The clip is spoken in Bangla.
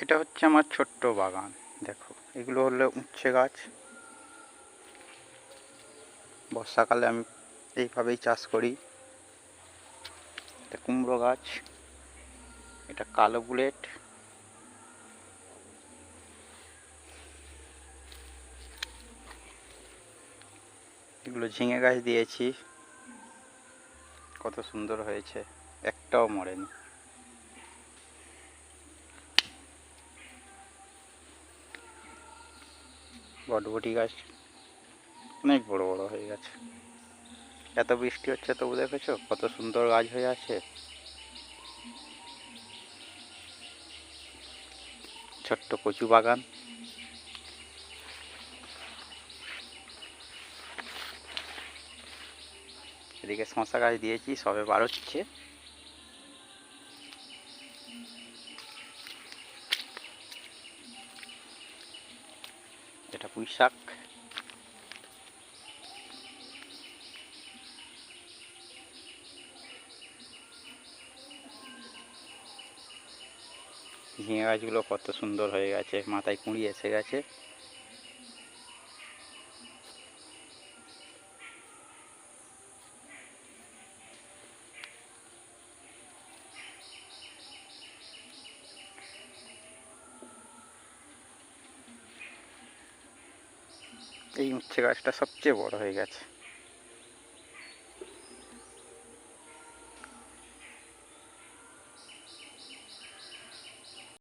এটা হচ্ছে আমার ছোট্ট বাগান। দেখো, এগুলো হলো উচ্ছে গাছ। বর্ষাকালে আমি এইভাবেই চাষ করি। এটা কুমড়ো গাছ, এটা কালো বুলেট, এগুলো ঝিঙে গাছ দিয়েছি, কত সুন্দর হয়েছে, একটাও মরেনি। বটবটি গাছ অনেক বড় বড় হয়ে গেছে। এত বৃষ্টি হচ্ছে তবু দেখেছো কত সুন্দর গাছ হয়ে আছে। ছোট্ট কচু বাগান। এদিকে শশা গাছ দিয়েছি, সবে বাড়ছে। এটা পুঁই শাক। ঝিঙে গাছগুলো কত সুন্দর হয়ে গেছে, মাথায় কুঁড়ি এসে গেছে। এই উচ্ছে গাছটা সবচেয়ে বড় হয়ে গেছে।